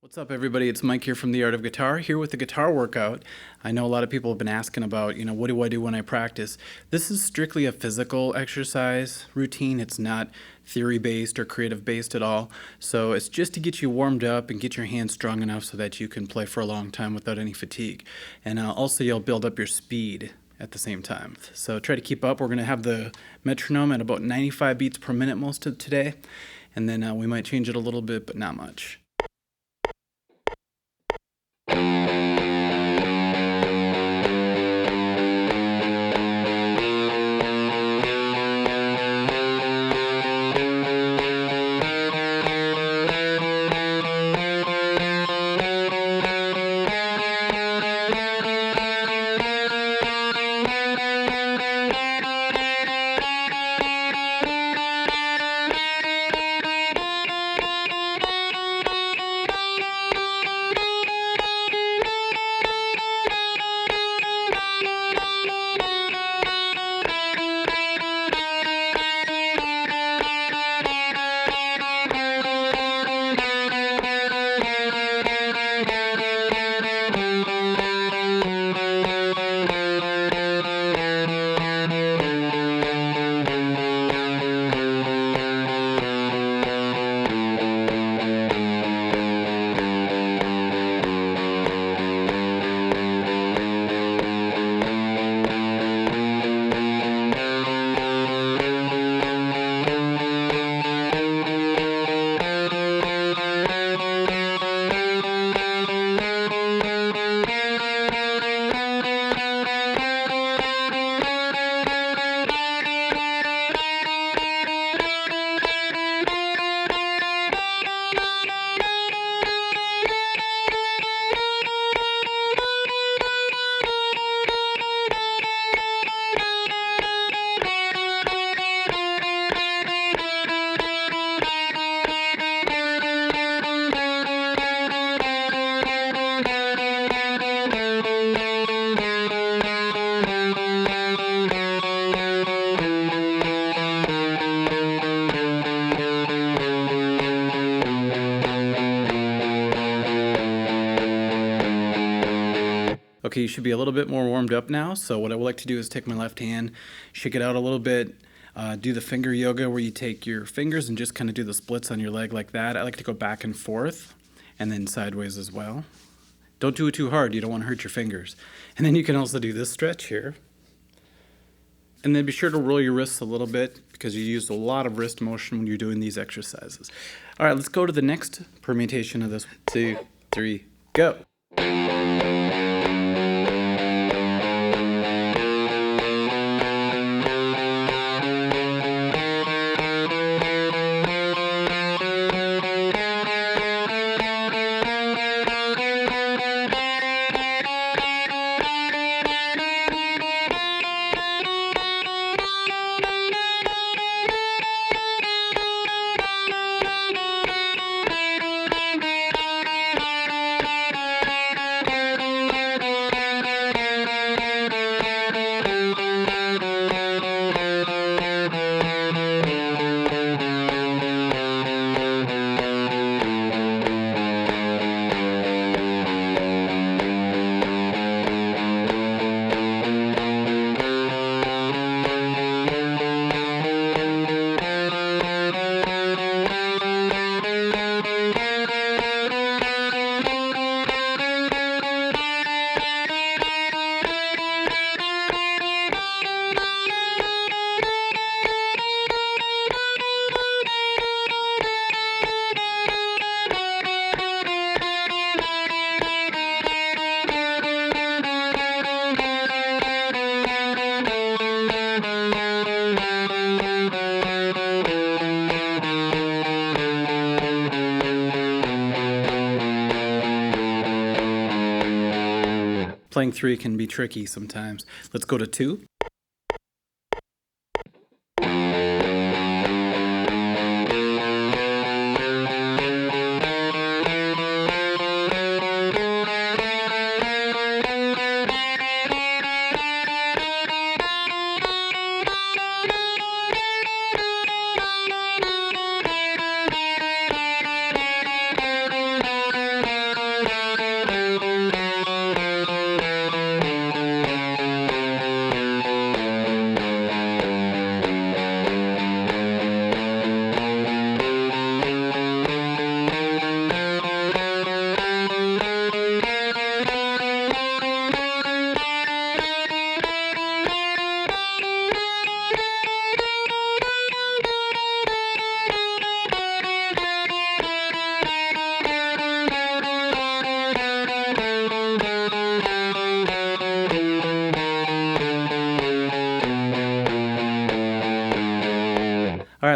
What's up, everybody? It's Mike here from The Art of Guitar, here with the guitar workout. I know a lot of people have been asking about, what do I do when I practice? This is strictly a physical exercise routine. It's not theory-based or creative-based at all. So it's just to get you warmed up and get your hands strong enough so that you can play for a long time without any fatigue. And also you'll build up your speed at the same time. So try to keep up. We're going to have the metronome at about 95 beats per minute most of today. And then we might change it a little bit, but not much. Okay, you should be a little bit more warmed up now. So what I would like to do is take my left hand, shake it out a little bit, do the finger yoga where you take your fingers and just kind of do the splits on your leg like that. I like to go back and forth and then sideways as well. Don't do it too hard. You don't want to hurt your fingers. And then you can also do this stretch here. And then be sure to roll your wrists a little bit because you use a lot of wrist motion when you're doing these exercises. All right, let's go to the next permutation of this. 2, 3, go. Playing 3 can be tricky sometimes. Let's go to 2.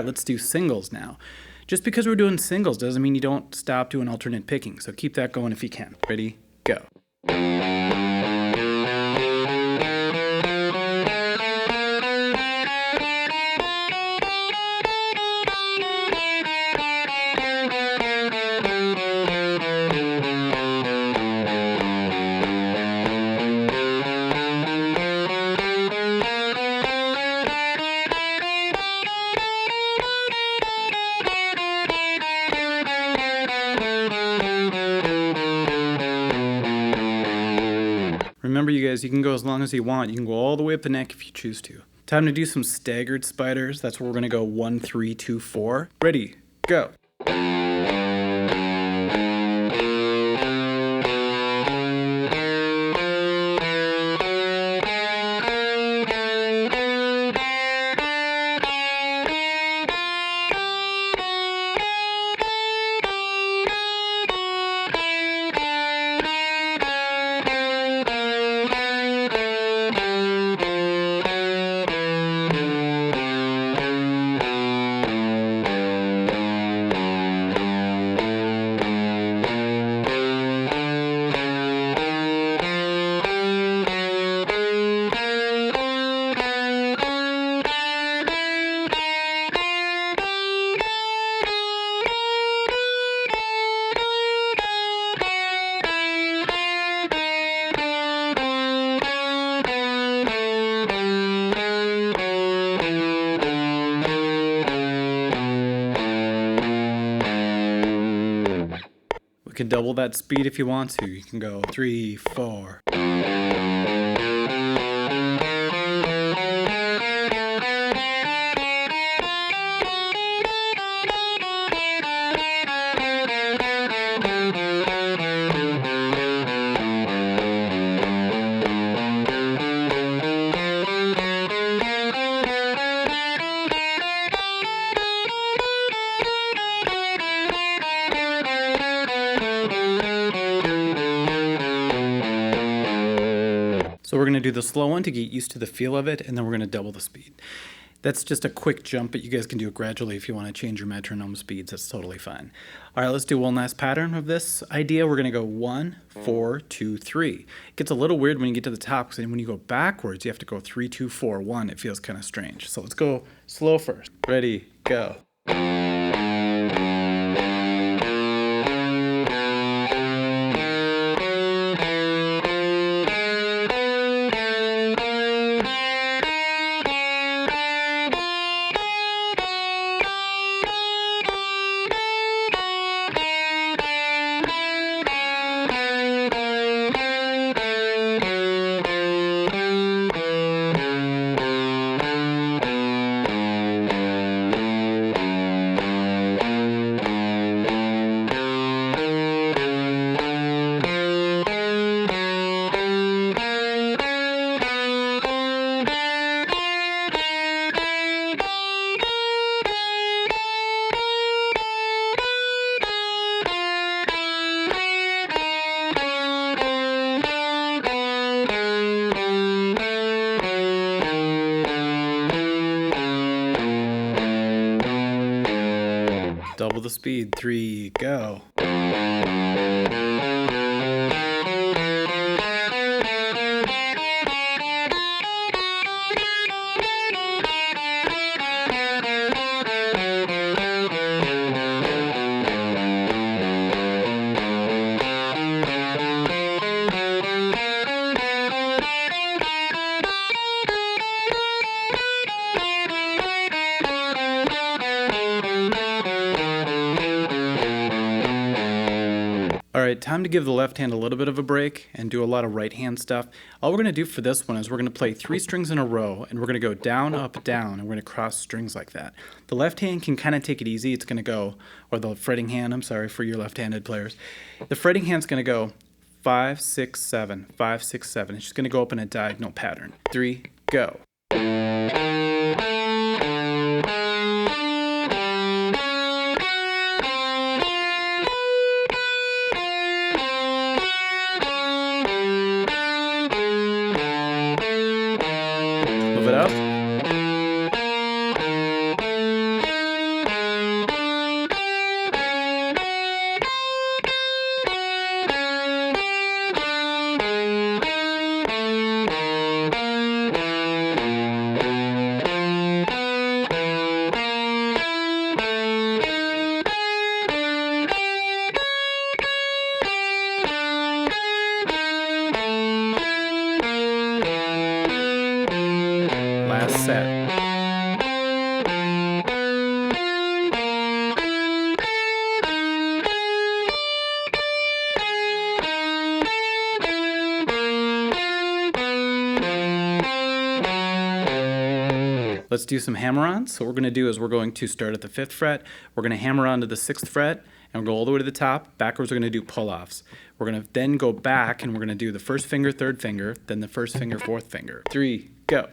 let's do singles now. Just because we're doing singles doesn't mean you don't stop doing alternate picking, so keep that going if you can. Ready, go. Remember, you guys, you can go as long as you want. You can go all the way up the neck if you choose to. Time to do some staggered spiders. That's where we're gonna go 1, 3, 2, 4. Ready, go. We can double that speed if you want to. You can go 3, 4. So we're going to do the slow one to get used to the feel of it, and then we're going to double the speed. That's just a quick jump, but you guys can do it gradually if you want to change your metronome speeds. That's totally fine. All right, let's do one last pattern of this idea. We're going to go 1, 4, 2, 3. It gets a little weird when you get to the top, because when you go backwards, you have to go 3, 2, 4, 1. It feels kind of strange. So let's go slow first. Ready, go. Double the speed. 3, go. All right, time to give the left hand a little bit of a break and do a lot of right hand stuff. All we're going to do for this one is we're going to play 3 strings in a row, and we're going to go down, up, down, and we're going to cross strings like that. The left hand can kind of take it easy. It's going to go, or the fretting hand, I'm sorry for your left-handed players. The fretting hand's going to go 5, 6, 7, 5, 6, 7. It's just going to go up in a diagonal pattern. 3, go. Move it up. Let's do some hammer-ons. So what we're going to do is we're going to start at the 5th fret, we're going to hammer on to the 6th fret, and we'll go all the way to the top. Backwards, we're going to do pull-offs. We're going to then go back, and we're going to do the 1st finger, 3rd finger, then the 1st finger, 4th finger. 3, go.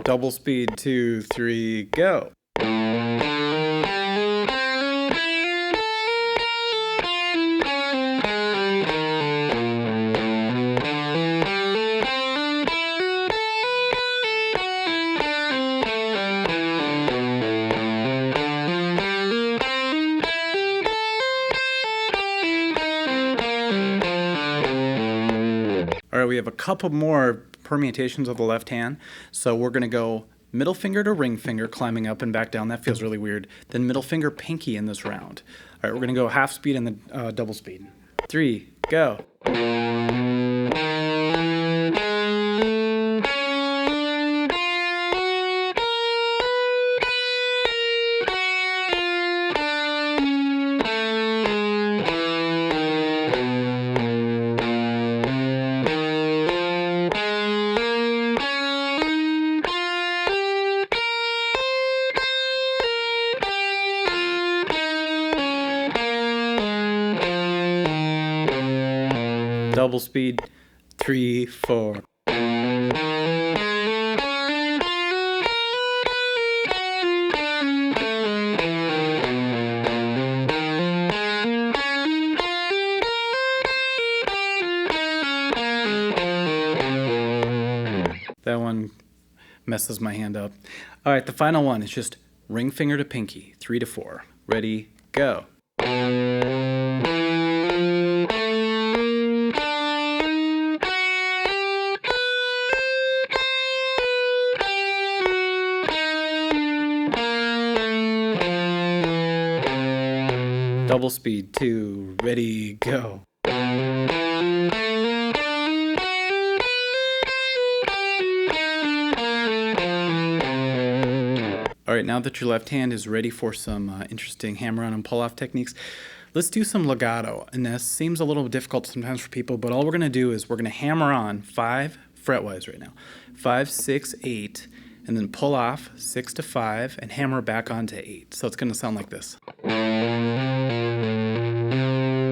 Double speed, 2, 3, go. All right, we have a couple more permutations of the left hand. So we're going to go middle finger to ring finger, climbing up and back down. That feels really weird. Then middle finger, pinky in this round. All right, we're going to go half speed and then double speed. 3, go. Double speed, 3, 4. That one messes my hand up. All right, the final one is just ring finger to pinky, 3 to 4. Ready, go. Double speed, 2, ready, go. All right, now that your left hand is ready for some interesting hammer-on and pull-off techniques, let's do some legato. And this seems a little difficult sometimes for people, but all we're going to do is we're going to hammer on 5 fretwise right now. 5, 6, 8, and then pull off 6 to 5 and hammer back onto 8. So it's going to sound like this.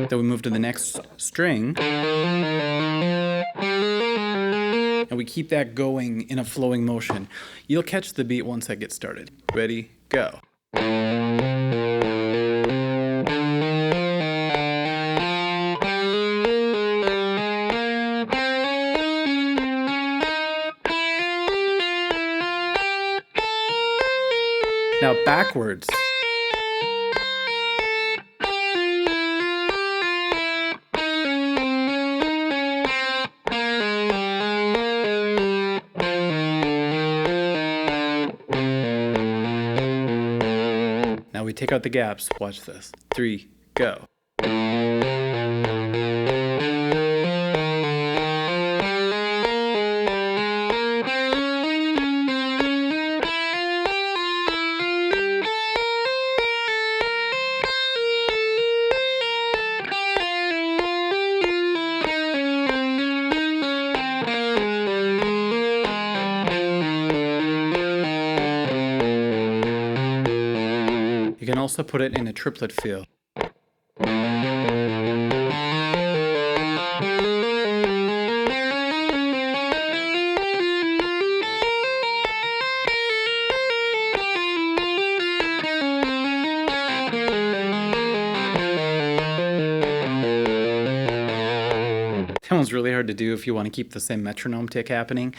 Then we move to the next string, and we keep that going in a flowing motion. You'll catch the beat once I get started. Ready, go. Now backwards. Now we take out the gaps. Watch this. 3, go. You can also put it in a triplet feel. That one's really hard to do if you want to keep the same metronome tick happening.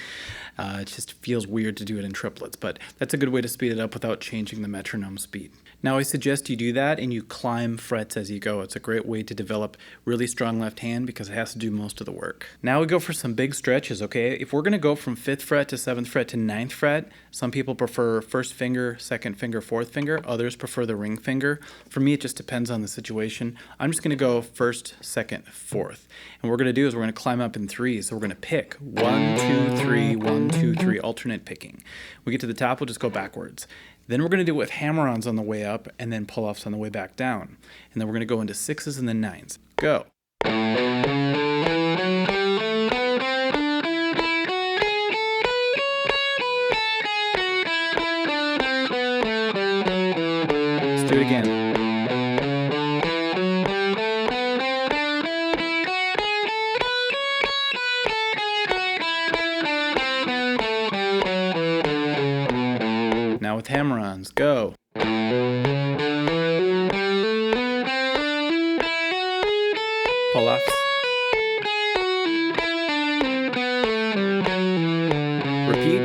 It just feels weird to do it in triplets, but that's a good way to speed it up without changing the metronome speed. Now I suggest you do that and you climb frets as you go. It's a great way to develop really strong left hand because it has to do most of the work. Now we go for some big stretches, okay? If we're gonna go from 5th fret to 7th fret to 9th fret, some people prefer first finger, second finger, fourth finger. Others prefer the ring finger. For me, it just depends on the situation. I'm just gonna go first, second, fourth. And what we're gonna do is we're gonna climb up in threes. So we're gonna pick 1, 2, 3, 1, 2, 3, alternate picking. We get to the top, we'll just go backwards. Then we're going to do it with hammer-ons on the way up and then pull-offs on the way back down. And then we're going to go into 6s and then 9s. Go. Let's do it again. Now with hammer-ons, go. Pull-offs. Repeat.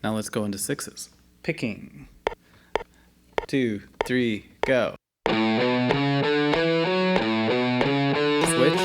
Now let's go into 6s. Picking. 2, 3, go. Switch.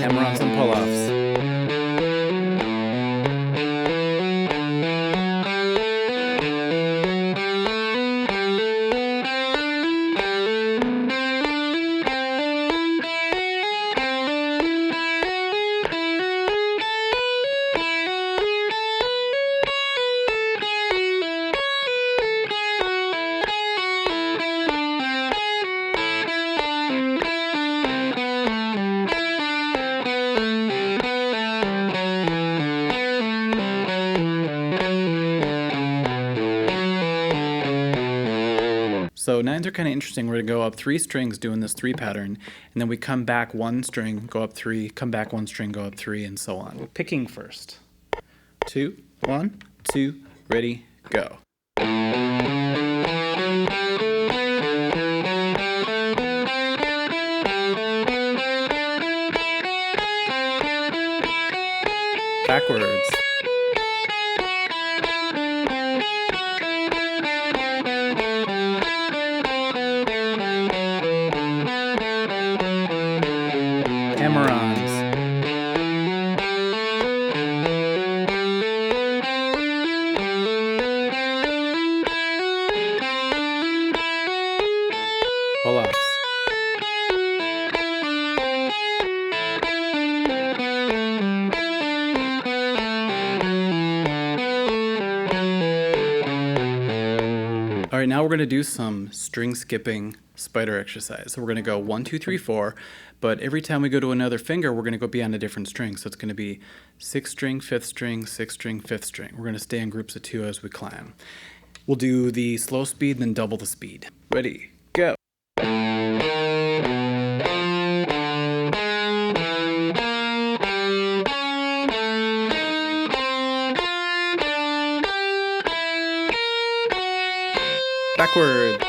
Hammer-ons and pull-offs. So 9s are kind of interesting. We're going to go up 3 strings doing this 3 pattern, and then we come back 1 string, go up 3, come back 1 string, go up 3, and so on. Picking first. 2, 1, 2, ready, go. Backwards. Hammer-ons. Pull-offs. All right, now we're going to do some string skipping spider exercise. So we're going to go 1, 2, 3, 4, but every time we go to another finger, we're going to go beyond a different string. So it's going to be 6th string, 5th string, 6th string, 5th string. We're going to stay in groups of 2 as we climb. We'll do the slow speed, then double the speed. Ready, go. Backward.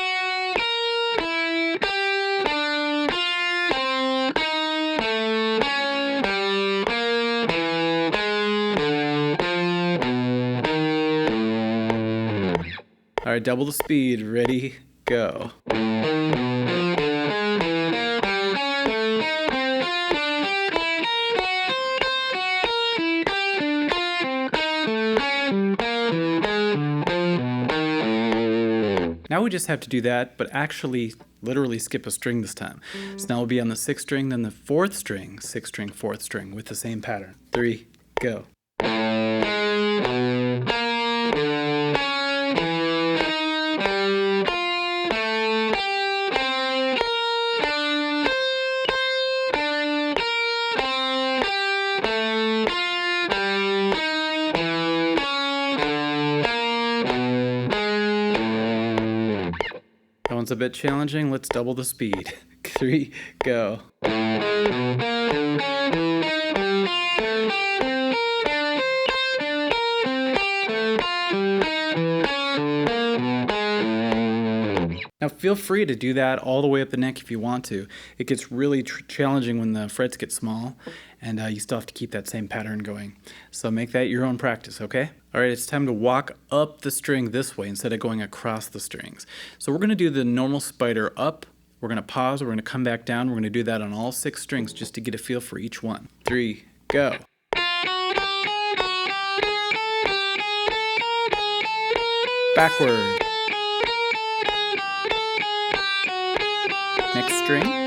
All right, double the speed. Ready, go. Now we just have to do that, but actually literally skip a string this time. So now we'll be on the 6th string, then the 4th string, 6th string, 4th string with the same pattern. 3, go. a bit challenging. Let's double the speed. 3, go. Now feel free to do that all the way up the neck if you want to. It gets really challenging when the frets get small, and you still have to keep that same pattern going. So make that your own practice, okay? All right, it's time to walk up the string this way instead of going across the strings. So we're gonna do the normal spider up, we're gonna pause, we're gonna come back down, we're gonna do that on all 6 strings just to get a feel for each one. 3, go. Backward. Next string.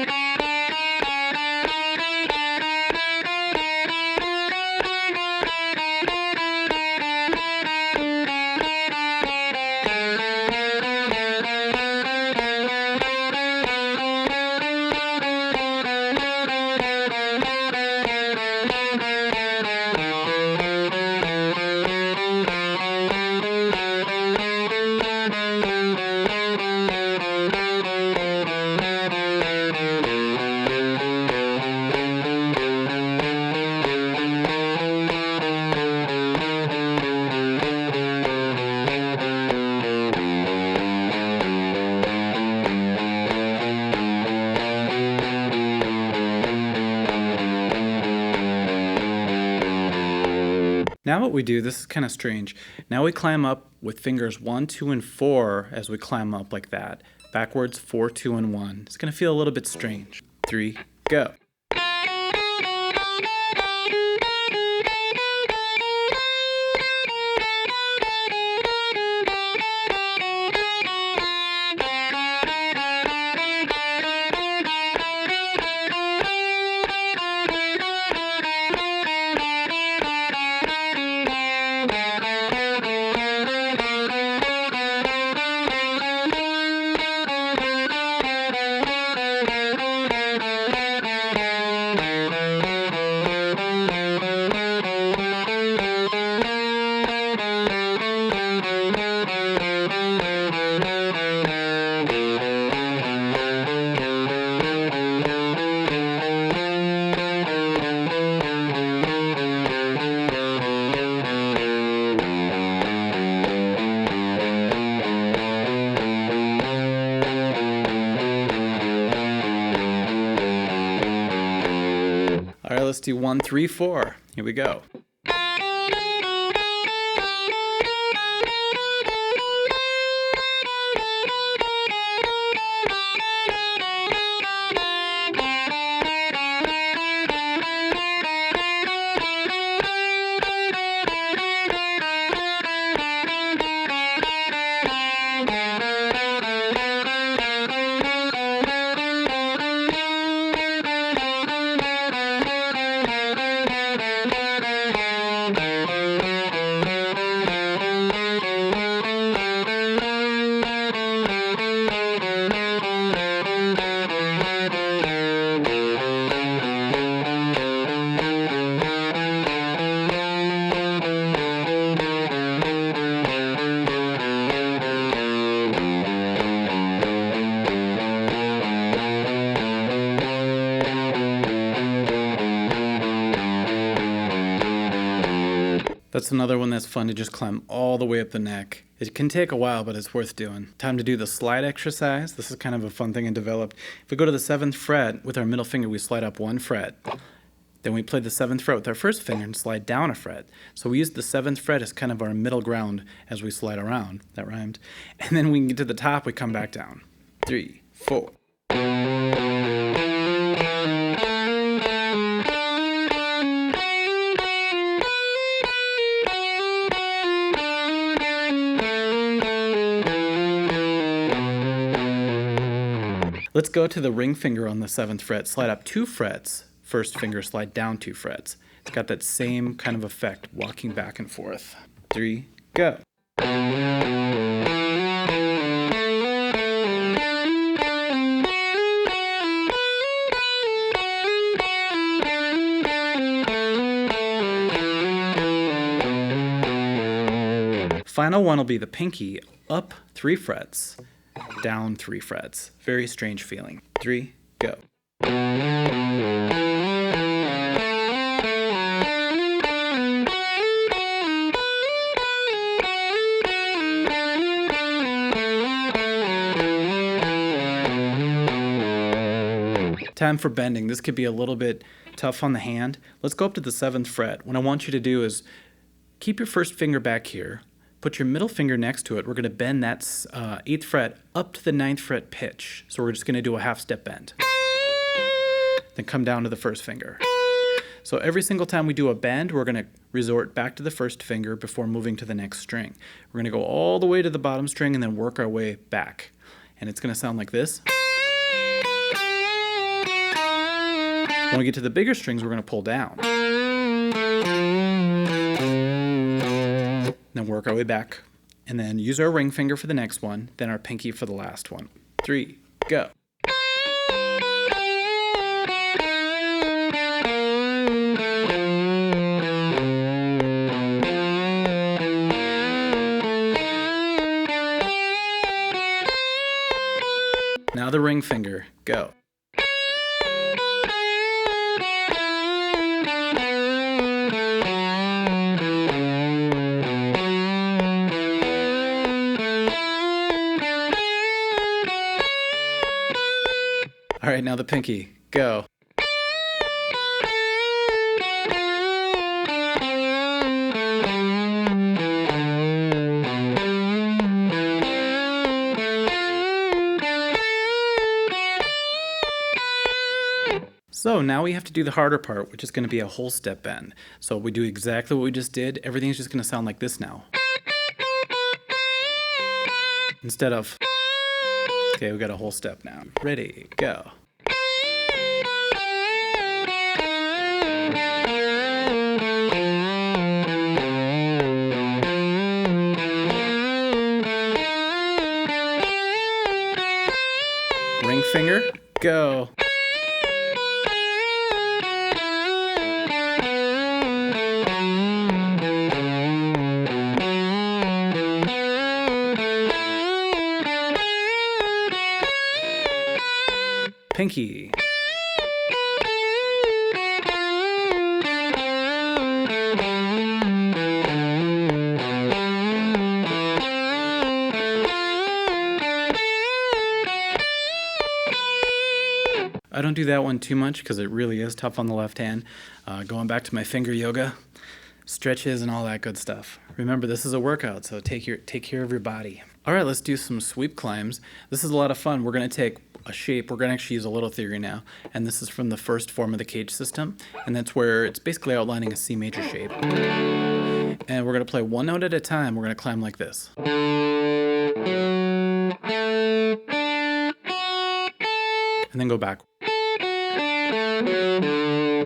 Now what we do, this is kind of strange. Now we climb up with fingers 1, 2, and 4 as we climb up like that. Backwards, 4, 2, and 1. It's going to feel a little bit strange. 3, go. All right, let's do 1, 3, 4. Here we go. That's another one that's fun to just climb all the way up the neck. It can take a while, but it's worth doing. Time to do the slide exercise. This is kind of a fun thing I developed. If we go to the 7th fret, with our middle finger, we slide up 1 fret. Then we play the 7th fret with our first finger and slide down a fret. So we use the 7th fret as kind of our middle ground as we slide around. That rhymed. And then when we get to the top, we come back down. 3, 4. Let's go to the ring finger on the 7th fret, slide up 2 frets, first finger slide down 2 frets. It's got that same kind of effect, walking back and forth. 3, go. Final one will be the pinky, up 3 frets, down 3 frets. Very strange feeling. 3, go. Time for bending. This could be a little bit tough on the hand. Let's go up to the 7th fret. What I want you to do is keep your first finger back here, put your middle finger next to it. We're going to bend that 8th fret up to the 9th fret pitch. So we're just going to do a half step bend. Then come down to the first finger. So every single time we do a bend, we're going to resort back to the first finger before moving to the next string. We're going to go all the way to the bottom string and then work our way back. And it's going to sound like this. When we get to the bigger strings, we're going to pull down. Then work our way back. And then use our ring finger for the next one, then our pinky for the last one. 3, go. Now the ring finger, go. All right, now the pinky, go. So now we have to do the harder part, which is going to be a whole step bend. So we do exactly what we just did. Everything's just going to sound like this now. Instead of... Okay, we got a whole step now. Ready, go. Ring finger, go. Pinky. I don't do that one too much because it really is tough on the left hand. Going back to my finger yoga, stretches and all that good stuff. Remember, this is a workout, so take care of your body. All right, let's do some sweep climbs. This is a lot of fun. We're going to take a shape. We're going to actually use a little theory now, and this is from the first form of the cage system, and that's where it's basically outlining a C major shape. And we're going to play one note at a time. We're going to climb like this. And then go back.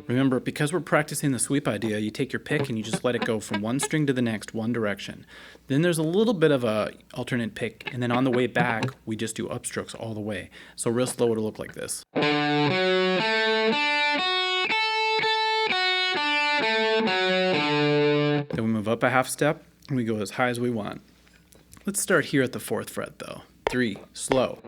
Remember, because we're practicing the sweep idea, you take your pick and you just let it go from one string to the next, one direction. Then there's a little bit of a alternate pick, and then on the way back, we just do upstrokes all the way. So real slow, it'll look like this. Then we move up a half step, and we go as high as we want. Let's start here at the 4th fret, though. 3, slow.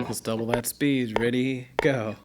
Let's double that speed. Ready, go.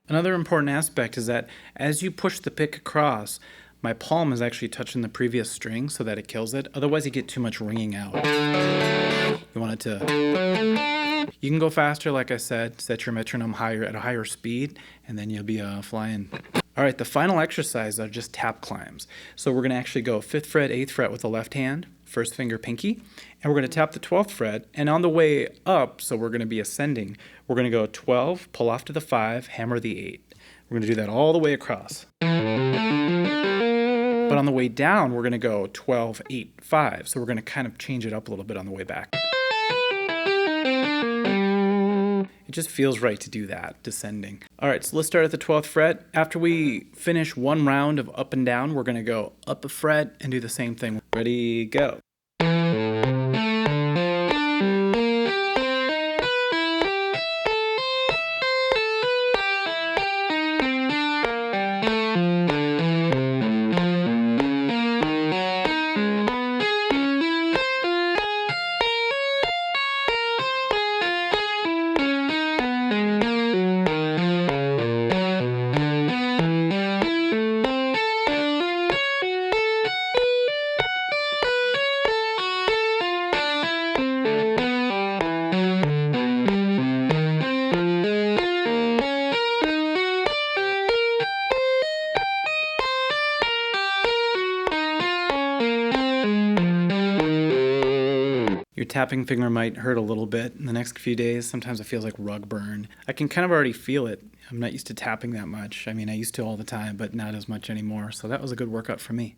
Another important aspect is that as you push the pick across, my palm is actually touching the previous string so that it kills it. Otherwise, you get too much ringing out. You want it to... You can go faster, like I said. Set your metronome higher at a higher speed, and then you'll be flying. All right, the final exercise are just tap climbs. So we're going to actually go 5th fret, 8th fret with the left hand, first finger pinky, and we're going to tap the 12th fret, and on the way up, so we're going to be ascending, we're going to go 12, pull off to the 5, hammer the 8. We're going to do that all the way across. But on the way down, we're going to go 12, 8, 5, so we're going to kind of change it up a little bit on the way back. It just feels right to do that, descending. All right, so let's start at the 12th fret. After we finish one round of up and down, we're gonna go up a fret and do the same thing. Ready, go. Your tapping finger might hurt a little bit in the next few days. Sometimes it feels like rug burn. I can kind of already feel it. I'm not used to tapping that much. I mean, I used to all the time, but not as much anymore. So that was a good workout for me.